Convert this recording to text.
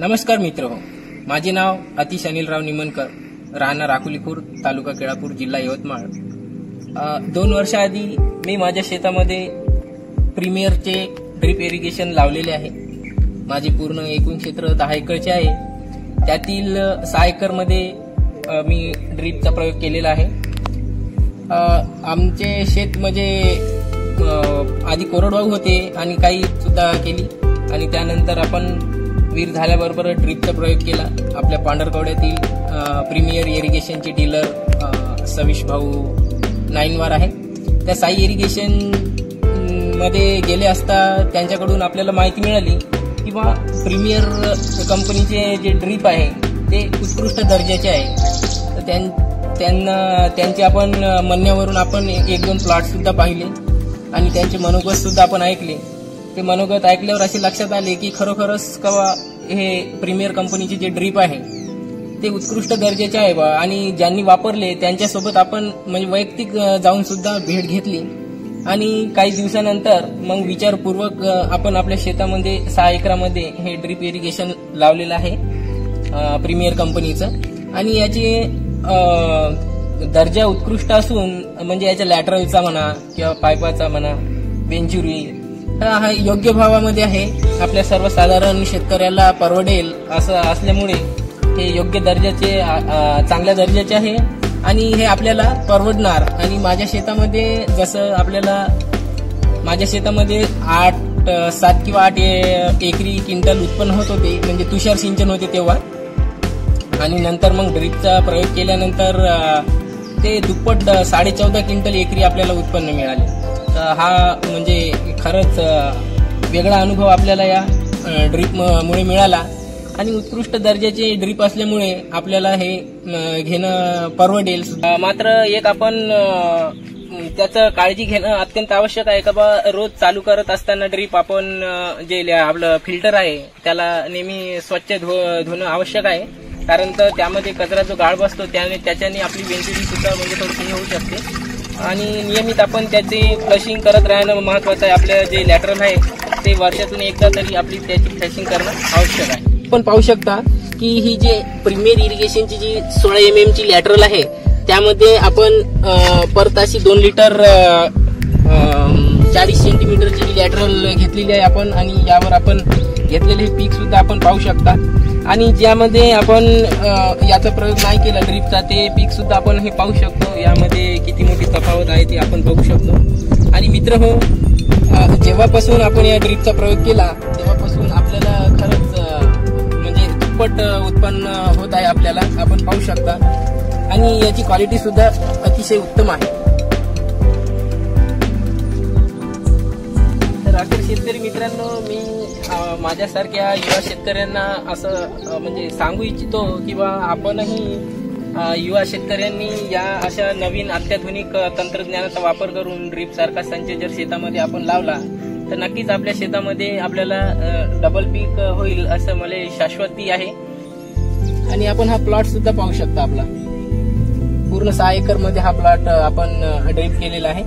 नमस्कार मित्र हो, माझे नाव अतिश अनिलराव निमनकर, राहणार अकोली खुर्द, तालुका केळापूर, जिल्हा यवतमाळ। 2 वर्षाआधी मी माझ्या शेतामध्ये प्रीमियरचे ड्रिप इरिगेशन लावलेले आहे। माझे पूर्ण एकूण क्षेत्र 10 एकरचे आहे। त्यातील 6 एकरमध्ये मी ड्रिपचा प्रयोग केलेला आहे। आमचे शेत म्हणजे आधी कोरडवाहू होते आणि काही सुद्धा केली आणि त्यानंतर आपण वीर झाल्याबरोबर ड्रिपचा प्रयोग केला। आपल्या पांढरकवड्यातील प्रीमियर इरिगेशनचे डीलर सविश भाऊ 9 वार आहे। त्या साई इरिगेशन मध्ये गेले असता त्यांच्याकडून आपल्याला माहिती मिळाली की प्रीमियर कंपनीचे जे ड्रिप आहे ते उत्कृष्ट दर्जाचे आहे। त्यांचे आपण म्हणण्यावरून आपण 1-2 प्लॉट सुद्धा पाहिले आणि त्यांचे मनोगत सुद्धा आपण ऐकले। ते मनोगत ऐकल्यावर असे लक्षात आले की खरोखरच हे प्रीमियर कंपनीचे जे ड्रिप आहे ते उत्कृष्ट दर्जाचे आहे आणि ज्यांनी वापरले त्यांच्यासोबत आपण म्हणजे वैयक्तिक जाऊन सुद्धा भेट घेतली आणि काही दिवसानंतर मग विचारपूर्वक आपण आपल्या शेतामध्ये 6 एकरामध्ये हे ड्रिप इरिगेशन लावलेलं आहे प्रीमियर कंपनीचं। आणि याचे दर्जा उत्कृष्ट असून म्हणजे याच्या लॅटरलचा म्हणा किंवा पाईपाचा म्हणा, वेंचुरी हा योग्य भावामध्ये आहे। आपल्या सर्वसाधारण शेतकऱ्याला परवडेल असं असल्यामुळे हे योग्य दर्जाचे चांगल्या दर्जाचे आहे आणि हे आपल्याला परवडणार। आणि माझ्या शेतामध्ये जसं माझ्या शेतामध्ये 7 किंवा 8 एकरी क्विंटल उत्पन्न होत होते, म्हणजे तुषार सिंचन होते तेव्हा, आणि नंतर मग ड्रिपचा प्रयोग केल्यानंतर ते दुप्पट 14.5 क्विंटल एकरी आपल्याला उत्पन्न मिळाले। हा म्हणजे खरंच वेगळा अनुभव आपल्याला या ड्रिप मुळे मिळाला आणि उत्कृष्ट दर्जाचे ड्रिप असल्यामुळे आपल्याला हे घेणं परवडेल। मात्र एक आपण त्याचं काळजी घेणं अत्यंत आवश्यक आहे का रोज चालू करत असताना ड्रिप आपण जे आपलं फिल्टर आहे त्याला नेहमी स्वच्छ धुणं आवश्यक आहे, कारण तर त्यामध्ये कचरा जो गाळ बसतो त्याच्याने आपली वेंचुरी सुद्धा म्हणजे थोडीशी होऊ शकते आणि नियमित आपण त्याचे फ्लशिंग करत राहणं महत्वाचं आहे। आपल्या जे लॅटरल आहे ते वर्षातून एकदा तरी आपली त्याची फ्लशिंग करणं आवश्यक आहे। पण पाहू शकता की ही जे प्रीमियर इरिगेशनची जी 16 mm ची लॅटरल आहे त्यामध्ये आपण पर ताशी 2 लिटर 40 सेंटीमीटरची लॅटरल घेतलेली आहे आपण आणि यावर आपण घेतलेले पीक सुद्धा आपण पाहू शकता। आणि ज्यामध्ये आपण याचा प्रयोग नाही केला ड्रिपचा ते पीक सुद्धा आपण हे पाहू शकतो। यामध्ये किती मोठी तफावत आहे ते आपण बघू शकतो। आणि मित्र हो, जेव्हापासून आपण या ड्रिपचा प्रयोग केला तेव्हापासून आपल्याला खरंच म्हणजे दुप्पट उत्पन्न होत आहे आपल्याला, आपण पाहू शकता। आणि याची क्वालिटी सुद्धा अतिशय उत्तम आहे। तर अखेर शेतकरी मित्रांनो, मी माझ्यासारख्या युवा शेतकऱ्यांना असं म्हणजे सांगू इच्छितो किंवा आपणही युवा शेतकऱ्यांनी या अशा नवीन अत्याधुनिक तंत्रज्ञानाचा वापर करून ड्रिप सारखा संच जर शेतामध्ये आपण लावला तर नक्कीच आपल्या शेतामध्ये आपल्याला डबल पीक होईल असं मला शाश्वती आहे। आणि आपण हा प्लॉट सुद्धा पाहू शकता, आपला पूर्ण 6 एकरमध्ये हा प्लॉट आपण ड्रिप केलेला आहे।